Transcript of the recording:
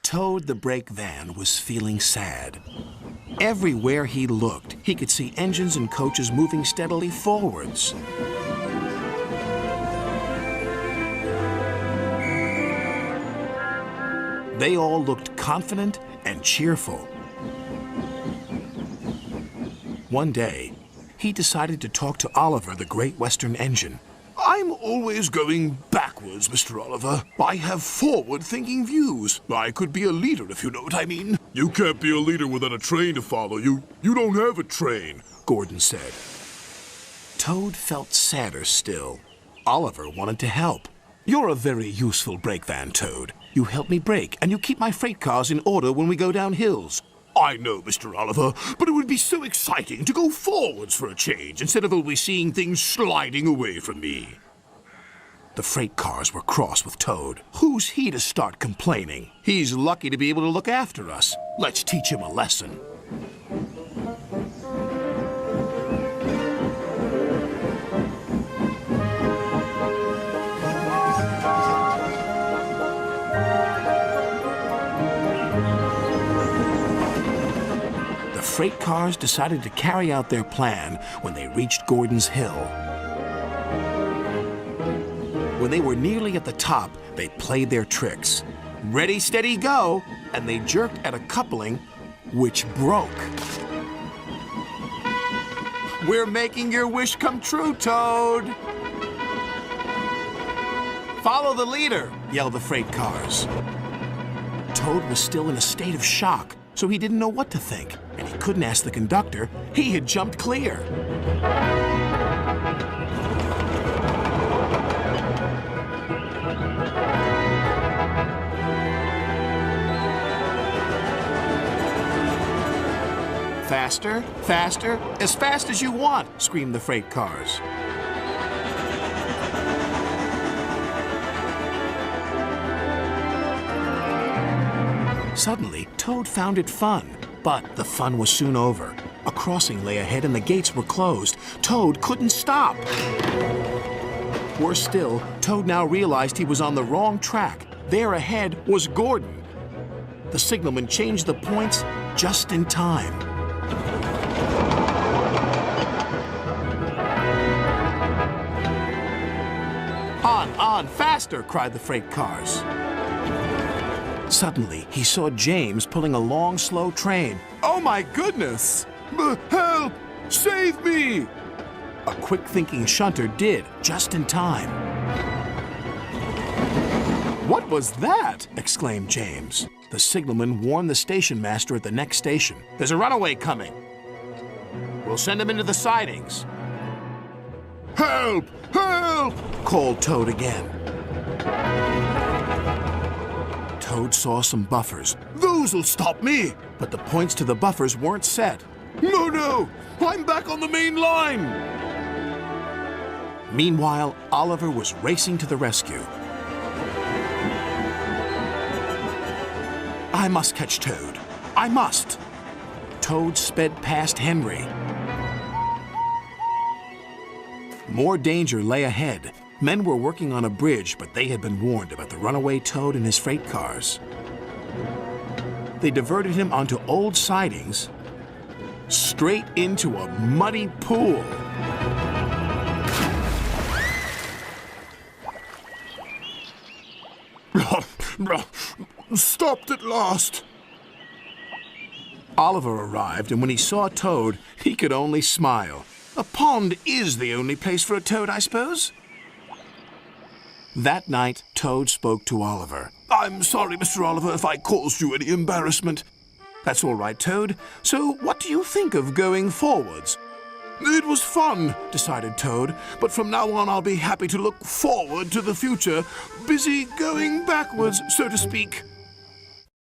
Toad the brake van was feeling sad. Everywhere he looked, he could see engines and coaches moving steadily forwards. They all looked confident and cheerful. One day, he decided to talk to Oliver, the Great Western Engine. I'm always going backwards, Mr. Oliver. I have forward-thinking views. I could be a leader, if you know what I mean. You can't be a leader without a train to follow. You don't have a train, Gordon said. Toad felt sadder still. Oliver wanted to help. You're a very useful brake van, Toad. You help me brake, and you keep my freight cars in order when we go down hills. I know, Mr. Oliver, but it would be so exciting to go forwards for a change instead of always seeing things sliding away from me. The freight cars were cross with Toad. Who's he to start complaining? He's lucky to be able to look after us. Let's teach him a lesson. The freight cars decided to carry out their plan when they reached Gordon's Hill. When they were nearly at the top, they played their tricks. Ready, steady, go! And they jerked at a coupling, which broke. We're making your wish come true, Toad! Follow the leader, yelled the freight cars. Toad was still in a state of shock, so he didn't know what to think, and he couldn't ask the conductor. He had jumped clear. Faster, faster, as fast as you want, screamed the freight cars. Suddenly, Toad found it fun, but the fun was soon over. A crossing lay ahead and the gates were closed. Toad couldn't stop. Worse still, Toad now realized he was on the wrong track. There ahead was Gordon. The signalman changed the points just in time. On, faster, cried the freight cars. Suddenly, he saw James pulling a long, slow train. Oh my goodness! Help! Save me! A quick-thinking shunter did, just in time. What was that? Exclaimed James. The signalman warned the station master at the next station. There's a runaway coming. We'll send him into the sidings. Help! Help! Called Toad again. Toad saw some buffers. Those'll stop me! But the points to the buffers weren't set. No! I'm back on the main line! Meanwhile, Oliver was racing to the rescue. I must catch Toad. I must! Toad sped past Henry. More danger lay ahead. Men were working on a bridge, but they had been warned about the runaway Toad and his freight cars. They diverted him onto old sidings, straight into a muddy pool. Stopped at last. Oliver arrived, and when he saw Toad, he could only smile. A pond is the only place for a toad, I suppose? That night, Toad spoke to Oliver. I'm sorry, Mr. Oliver, if I caused you any embarrassment. That's all right, Toad. So what do you think of going forwards? It was fun, decided Toad, but from now on I'll be happy to look forward to the future, busy going backwards, so to speak.